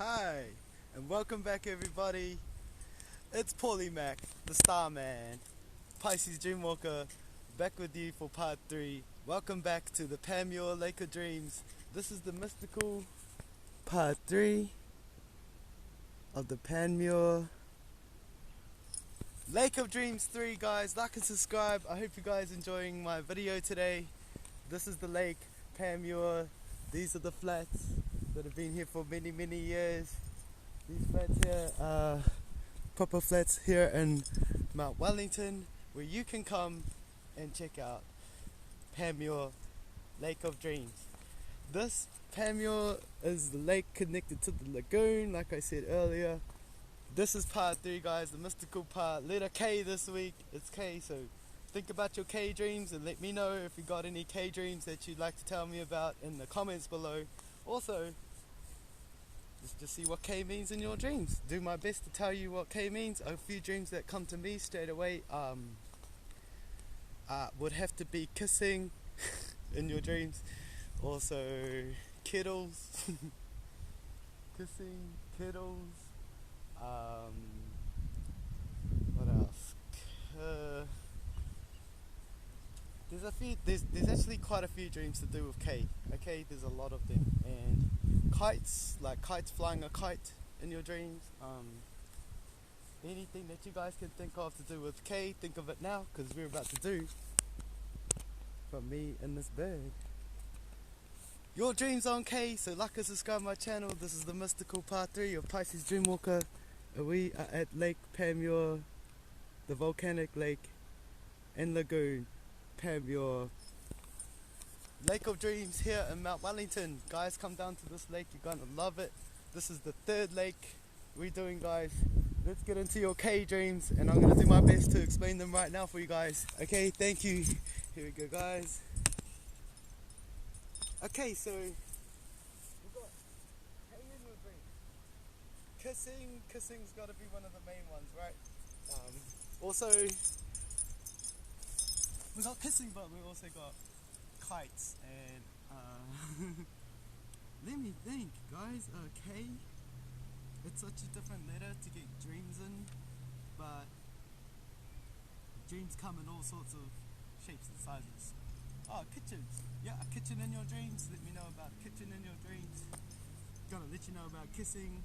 Hi, and welcome back everybody. It's Paulie Mac, the Starman, Pisces Dreamwalker, back with you for part 3. Welcome back to the Panmure Lake of Dreams. This is the mystical part 3 of the Panmure Lake of Dreams 3, guys. Like and subscribe. I hope you guys enjoying my video today. This is the lake, Panmure. These are the flats that have been here for many years. These flats here are proper flats here in Mount Wellington, where you can come and check out Panmure Lake of Dreams. This Panmure is the lake connected to the lagoon, like I said earlier. This is part 3, guys, the mystical part. Letter K this week. It's K, so think about your K dreams and let me know if you got any K dreams that you'd like to tell me about in the comments below. Also, just see what K means in your dreams. Do my best to tell you what K means. A few dreams that come to me straight away would have to be kissing in your dreams. Also, KETTLES. Kissing, KETTLEs. What else? There's actually quite a few dreams to do with K. Okay, there's a lot of them. And kites, like kites, flying a kite in your dreams. Anything that you guys can think of to do with K, think of it now, because we're about to do from me and this bird. Your dreams on K, so like and subscribe my channel. This is the mystical part 3 of Pisces Dreamwalker. We are at Lake Panmure, the volcanic lake and lagoon, Panmure Lake of Dreams here in Mount Wellington. Guys, come down to this lake, you're gonna love it. This is the 3rd lake we're doing, guys. Let's get into your K dreams, and I'm gonna do my best to explain them right now for you guys. Okay, thank you. Here we go, guys. Okay, so we've got K in your dreams. Kissing's gotta be one of the main ones, right? Also, we got kissing, but we also got kites, and let me think, guys. K, it's such a different letter to get dreams in, but dreams come in all sorts of shapes and sizes. Oh, kitchens. Yeah, a kitchen in your dreams. Let me know about a kitchen in your dreams. Gonna let you know about kissing.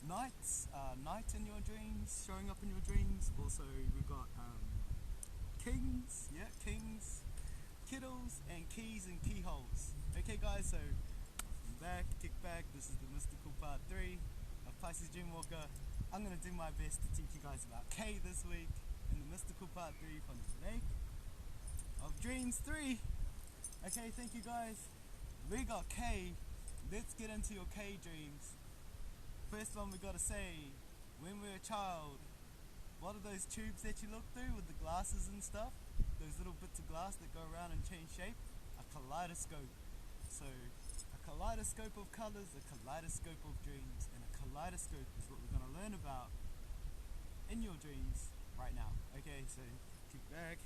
Night in your dreams, showing up in your dreams. Also, we've got kings, kings, KETTLES, and keys and keyholes. Okay, guys, so kick back. This is the mystical part 3 of Pisces Dreamwalker. I'm gonna do my best to teach you guys about K this week in the mystical part 3 from the Lake of Dreams 3. Okay, thank you, guys. We got K. Let's get into your K dreams. First one we gotta say, when we're a child, what are those tubes that you look through with the glasses and stuff? Those little bits of glass that go around and change shape? A kaleidoscope. So, a kaleidoscope of colors, a kaleidoscope of dreams, and a kaleidoscope is what we're gonna learn about in your dreams right now. Okay, so kick back.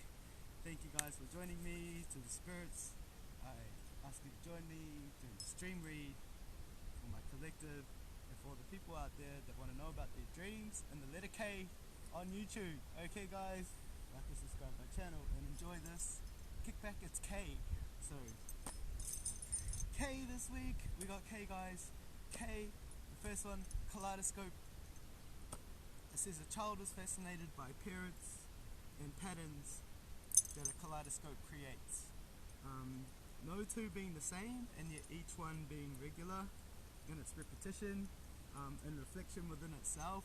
Thank you guys for joining me, to the spirits. I ask you to join me to the stream read for my collective, and for the people out there that want to know about their dreams and the letter K on YouTube. Okay, guys, like and subscribe my channel and enjoy this. Kick back, it's K. So K this week, we got K, guys. K, the first one, kaleidoscope. It says a child is fascinated by appearance and patterns that a kaleidoscope creates. No two being the same, and yet each one being regular in its repetition and reflection within itself.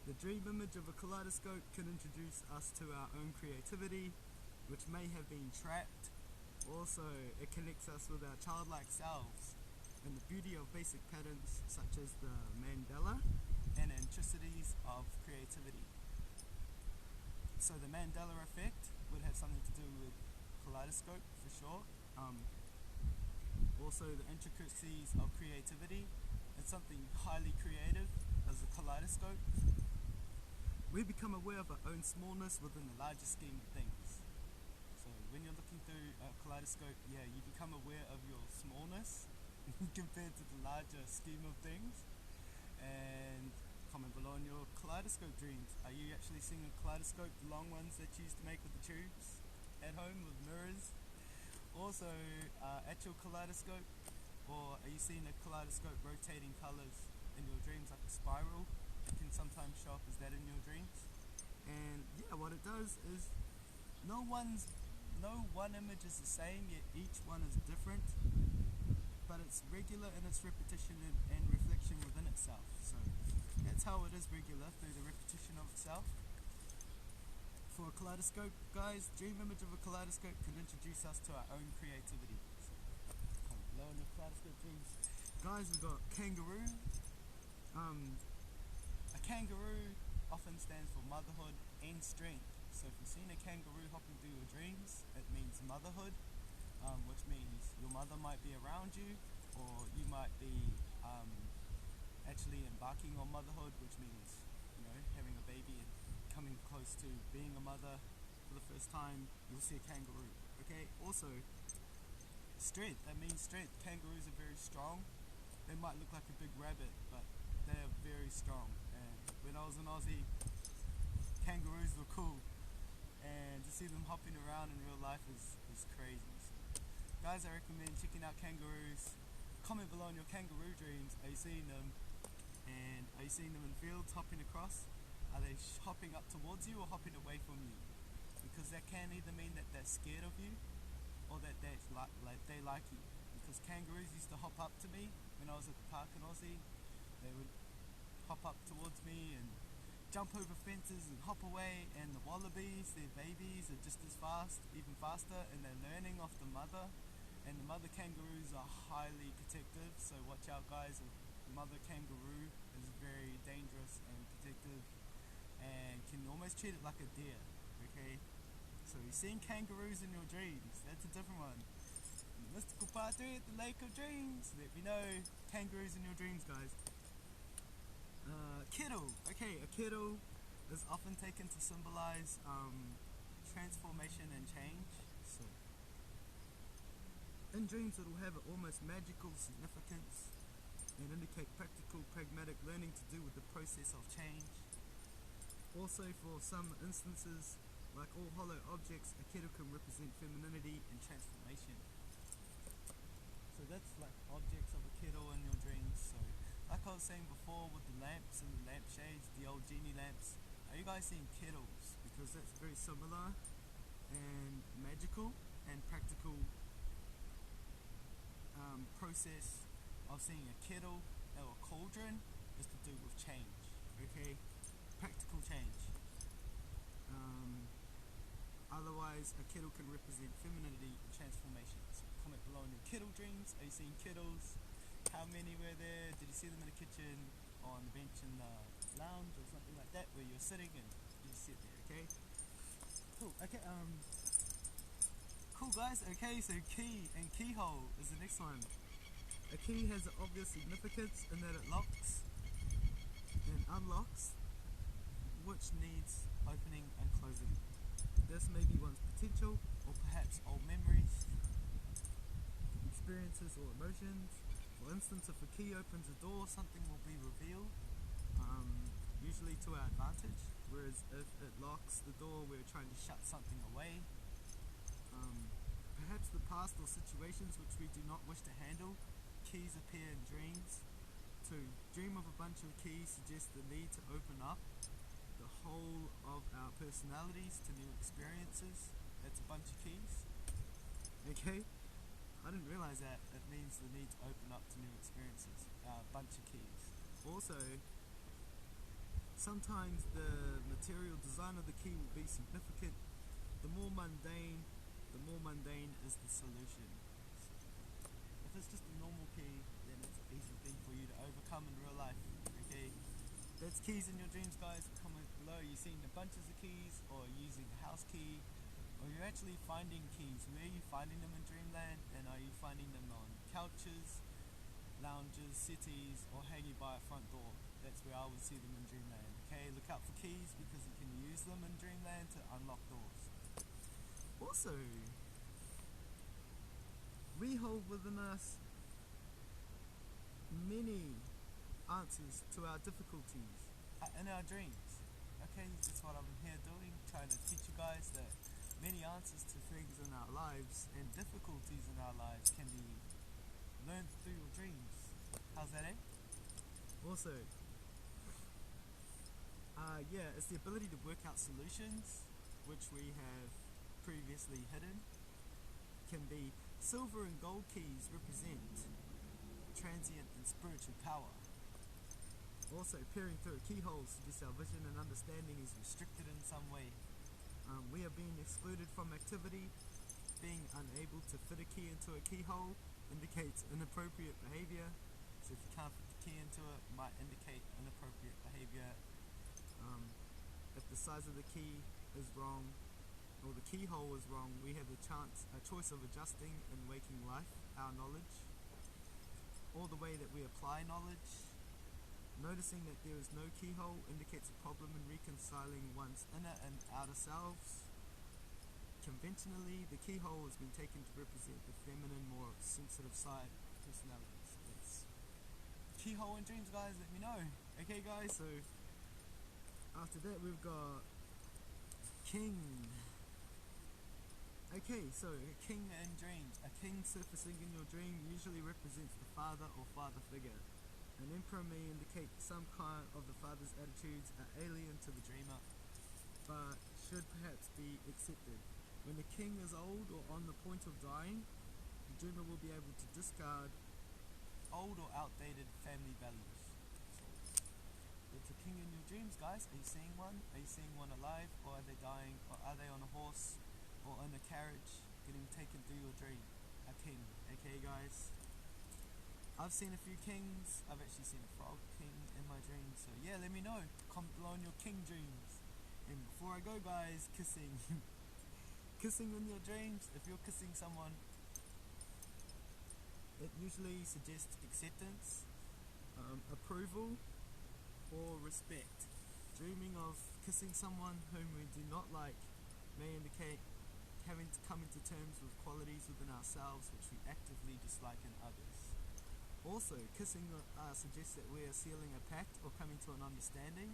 The dream image of a kaleidoscope can introduce us to our own creativity, which may have been trapped. Also, it connects us with our childlike selves and the beauty of basic patterns such as the mandala and intricities of creativity. So the Mandela effect would have something to do with kaleidoscope for sure. Also the intricacies of creativity and something highly creative as a kaleidoscope. We become aware of our own smallness within the larger scheme of things. So when you're looking through a kaleidoscope, you become aware of your smallness compared to the larger scheme of things. And comment below on your kaleidoscope dreams. Are you actually seeing a kaleidoscope, the long ones that you used to make with the tubes at home with mirrors? Also, at your kaleidoscope, or are you seeing a kaleidoscope rotating colors in your dreams like a spiral? It can sometimes show up as that in your dreams. And yeah, what it does is no one image is the same, yet each one is different, but it's regular in its repetition and reflection within itself. So that's how it is regular, through the repetition of itself. For a kaleidoscope, guys, dream image of a kaleidoscope can introduce us to our own creativity. So, comment below on your kaleidoscope dreams. Guys, we've got kangaroo. A kangaroo often stands for motherhood and strength. So if you've seen a kangaroo hopping through your dreams, it means motherhood, which means your mother might be around you, or you might be actually embarking on motherhood, which means, you know, having a baby and coming close to being a mother for the first time. You'll see a kangaroo. Okay, also strength, that means strength. Kangaroos are very strong. They might look like a big rabbit, but they are very strong. And when I was in Aussie, kangaroos were cool, and to see them hopping around in real life is crazy. So, guys, I recommend checking out kangaroos. Comment below on your kangaroo dreams. Are you seeing them? And are you seeing them in fields hopping across? Are they hopping up towards you or hopping away from you? Because that can either mean that they're scared of you, or that they like you. Because kangaroos used to hop up to me when I was at the park in Aussie. They would hop up towards me and jump over fences and hop away, and the wallabies, their babies, are just as fast, even faster, and they're learning off the mother. And the mother kangaroos are highly protective, so watch out, guys. A mother kangaroo is very dangerous and protective, and can almost treat it like a deer. Okay, so you're seeing kangaroos in your dreams. That's a different one. In the mystical part 3 at the Lake of Dreams, let me know kangaroos in your dreams, guys. Kettle. Okay, a kettle is often taken to symbolize transformation and change. So in dreams, it will have an almost magical significance and indicate practical, pragmatic learning to do with the process of change. Also, for some instances, like all hollow objects, a kettle can represent femininity and transformation. So that's like objects of a kettle in your dreams. So like I was saying before with the lamps and the lampshades, the old genie lamps, are you guys seeing kettles? Because that's very similar and magical and practical process of seeing a kettle or a cauldron is to do with change. Okay, practical change. Otherwise, a kettle can represent femininity and transformation. So comment below on your kettle dreams. Are you seeing kettles? How many were there? Did you see them in the kitchen, on the bench in the lounge, or something like that, where you're sitting and you sit there? Okay, cool. Okay, cool, guys. Okay, so key and keyhole is the next one. A key has an obvious significance in that it locks and unlocks, which needs opening and closing. This may be one's potential, or perhaps old memories, experiences, or emotions. For instance, if a key opens a door, something will be revealed, usually to our advantage, whereas if it locks the door, we're trying to shut something away. Perhaps the past or situations which we do not wish to handle. Keys appear in dreams. To dream of a bunch of keys suggests the need to open up the whole of our personalities to new experiences. That's a bunch of keys. Okay, I didn't realize that. It means the need to open up to new experiences. A bunch of keys. Also, sometimes the material design of the key will be significant. The more mundane is the solution. If it's just a normal key, then it's an easy thing for you to overcome in real life. Okay, that's keys in your dreams, guys. Comment below. You're seeing the bunches of keys, or using a house key, or you're actually finding keys. Where are you finding them in dreamland? And are you finding them on couches, lounges, settees, or hanging by a front door? That's where I would see them in dreamland. Okay, look out for keys, because you can use them in dreamland to unlock doors. Also, we hold within us many answers to our difficulties in our dreams. Okay, that's what I'm here doing, trying to teach you guys that many answers to things in our lives and difficulties in our lives can be learned through your dreams. How's that, eh? Also, yeah, it's the ability to work out solutions, which we have previously hidden. Can be silver and gold keys represent transient and spiritual power. Also, peering through a keyhole suggests our vision and understanding is restricted in some way. We are being excluded from activity. Being unable to fit a key into a keyhole indicates inappropriate behavior. So if you can't fit the key into it, it might indicate inappropriate behavior. If the size of the key is wrong, or the keyhole is wrong, we have a choice of adjusting in waking life our knowledge, or the way that we apply knowledge. Noticing that there is no keyhole indicates a problem in reconciling one's inner and outer selves. Conventionally, the keyhole has been taken to represent the feminine, more sensitive side of personalities. It's keyhole in dreams, guys, let me know. Okay, guys, so after that we've got king. Okay, so a king in dreams. A king surfacing in your dream usually represents the father or father figure. An emperor may indicate some kind of the father's attitudes are alien to the dreamer, but should perhaps be accepted. When the king is old or on the point of dying, the dreamer will be able to discard old or outdated family values. So, it's a king in your dreams, guys. Are you seeing one? Are you seeing one alive, or are they dying, or are they on a horse, or in a carriage, getting taken through your dream? A king, okay, guys? I've seen a few kings. I've actually seen a frog king in my dreams. So yeah, let me know. Comment below on your king dreams. And before I go, guys, kissing. Kissing in your dreams. If you're kissing someone, it usually suggests acceptance, approval, or respect. Dreaming of kissing someone whom we do not like may indicate having to come into terms with qualities within ourselves which we actively dislike in others. Also, kissing suggests that we are sealing a pact or coming to an understanding.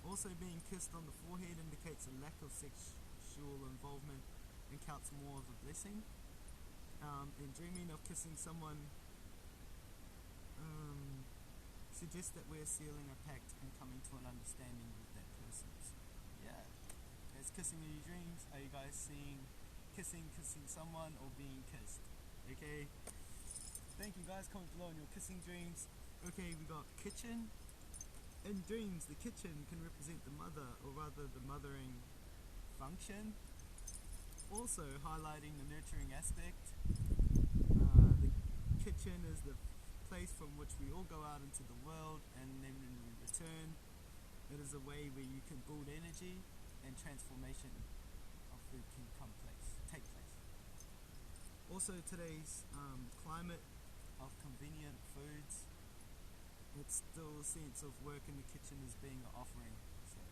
Also, being kissed on the forehead indicates a lack of sexual involvement and counts more of a blessing. And dreaming of kissing someone suggests that we are sealing a pact and coming to an understanding with that person. So, yeah, it's kissing in your dreams. Are you guys seeing kissing someone, or being kissed? Okay. Thank you, guys. Comment below on your kissing dreams. Okay, we got kitchen. In dreams, the kitchen can represent the mother, or rather the mothering function. Also highlighting the nurturing aspect. The kitchen is the place from which we all go out into the world, and then when we return, it is a way where you can build energy and transformation of food can take place. Also, today's climate of convenient foods, it's still a sense of work in the kitchen as being an offering. So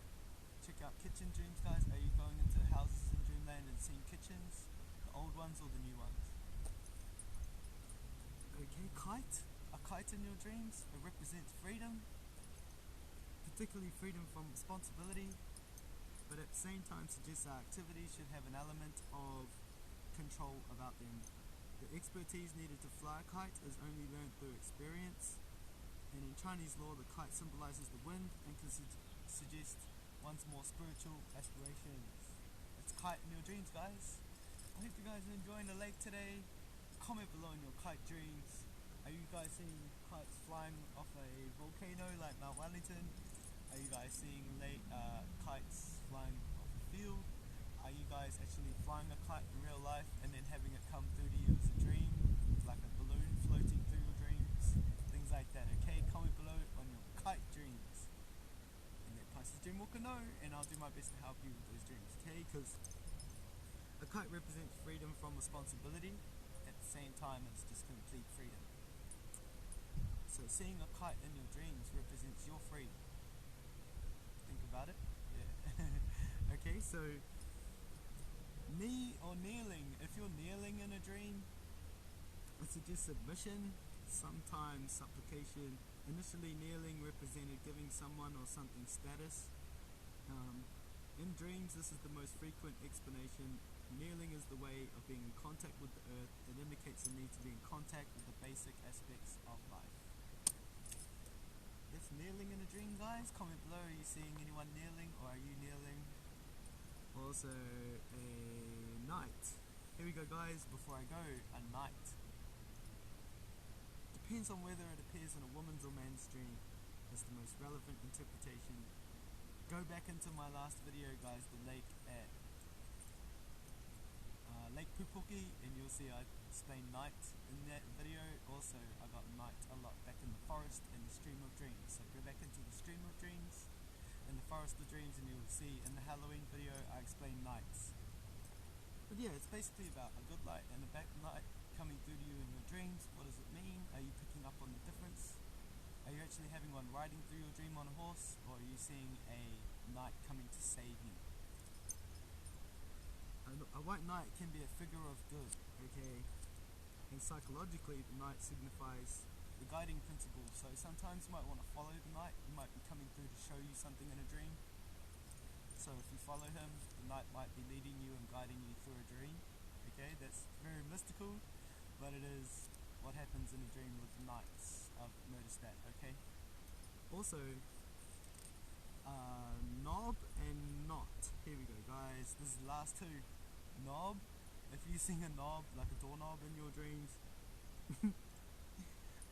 check out kitchen dreams, guys. Are you going into houses in dreamland and seeing kitchens, the old ones or the new ones? Okay, kite. A kite in your dreams, it represents freedom, particularly freedom from responsibility, but at the same time suggests our activities should have an element of control about them. The expertise needed to fly a kite is only learned through experience, and in Chinese law the kite symbolizes the wind and can suggest one's more spiritual aspirations. It's kite in your dreams, guys. I hope you guys are enjoying the lake today. Comment below on your kite dreams. Are you guys seeing kites flying off a volcano like Mount Wellington? Are you guys seeing kites flying off a field? Are you guys actually flying a kite in real life and then having it come through to you as a dream, like a balloon floating through your dreams? Things like that, okay? Comment below on your kite dreams. And let Pisces Dreamwalker know, and I'll do my best to help you with those dreams, okay? Because a kite represents freedom from responsibility, at the same time it's just complete freedom. So seeing a kite in your dreams represents your freedom. Think about it. Yeah. Okay, so knee or kneeling. If you're kneeling in a dream, it suggests submission, sometimes supplication. Initially, kneeling represented giving someone or something status. In dreams, this is the most frequent explanation. Kneeling is the way of being in contact with the earth. It indicates the need to be in contact with the basic aspects of life. That's kneeling in a dream, guys. Comment below, are you seeing anyone kneeling, or are you kneeling? Also, a knight. Here we go, guys. Before I go, a knight. Depends on whether it appears in a woman's or man's dream. That's the most relevant interpretation. Go back into my last video, guys, the lake at Lake Pupuki, and you'll see I explained night in that video. Also, I got night a lot back in the forest and the stream of dreams. So go back into the stream of dreams and the forest of dreams, and you'll see in the Halloween video I explained nights. But yeah, it's basically about a good light and a bad light coming through to you in your dreams. What does it mean? Are you picking up on the difference? Are you actually having one riding through your dream on a horse, or are you seeing a knight coming to save you? A white knight can be a figure of good, okay? And psychologically, the knight signifies the guiding principle. So sometimes you might want to follow the knight. He might be coming through to show you something in a dream. So if you follow him, the knight might be leading you and guiding you through a dream. Okay, that's very mystical, but it is what happens in a dream with the knights. I've noticed that, okay? Also, knob and knot. Here we go, guys. This is the last two. Knob. If you sing a knob, like a doorknob in your dreams.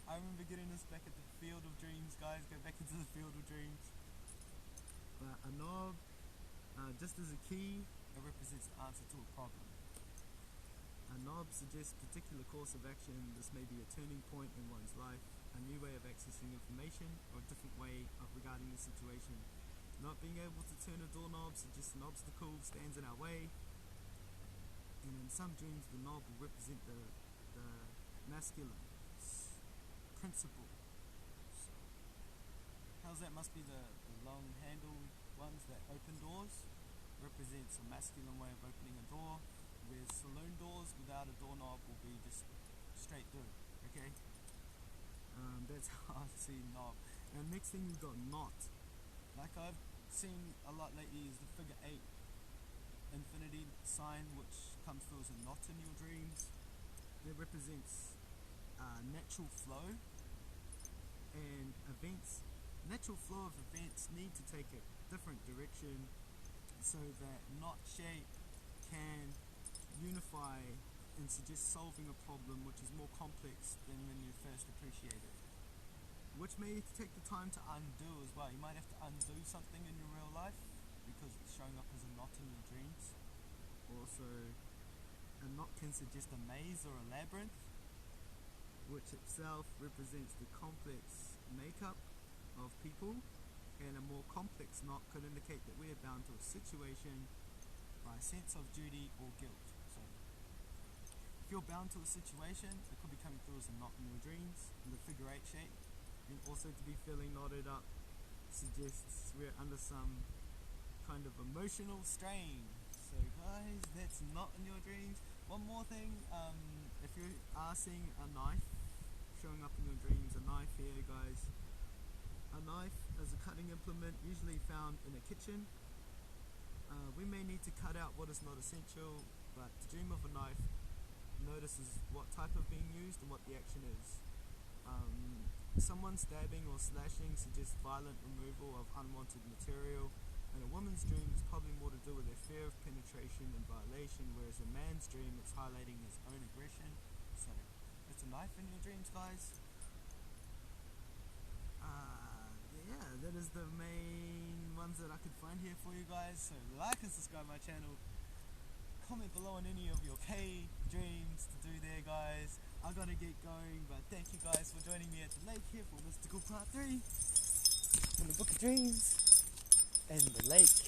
I remember getting this back at the field of dreams, guys. Go back into the field of dreams. A knob, just as a key, it represents the answer to a problem. A knob suggests a particular course of action. This may be a turning point in one's life, a new way of accessing information, or a different way of regarding the situation. Not being able to turn a doorknob suggests an obstacle stands in our way. And in some dreams, the knob will represent the masculine principle. So, how's that? Must be the long handled ones that open doors. Represents a masculine way of opening a door, whereas saloon doors without a doorknob will be just straight through. Okay, that's how I see knob. And next thing we've got knot. Like I've seen a lot lately is the figure 8 infinity sign, which comes through as a knot in your dreams. It represents natural flow and events. Natural flow of events need to take a different direction so that knot shape can unify and suggest solving a problem which is more complex than when you first appreciate it, which may take the time to undo as well. You might have to undo something in your real life because it's showing up as a knot in your dreams. Also, a knot can suggest a maze or a labyrinth, which itself represents the complex makeup of people, and a more complex knot could indicate that we are bound to a situation by a sense of duty or guilt. So, if you're bound to a situation, it could be coming through as a knot in your dreams in the figure 8 shape, and also to be feeling knotted up suggests we're under some kind of emotional strain. So guys, that's not in your dreams. One more thing, if you are seeing a knife showing up in your dreams, a knife here, guys. A knife is a cutting implement usually found in a kitchen. We may need to cut out what is not essential, but to dream of a knife notices what type of being used and what the action is. Someone stabbing or slashing suggests violent removal of unwanted material. And a woman's dream is probably more to do with their fear of penetration and violation, whereas a man's dream is highlighting his own aggression. So, it's a knife in your dreams, guys. Yeah, that is the main ones that I could find here for you guys. So, like and subscribe my channel. Comment below on any of your K dreams to do there, guys. I gotta get going, but thank you guys for joining me at the lake here for Mystical Part 3 from the Book of Dreams and the lake.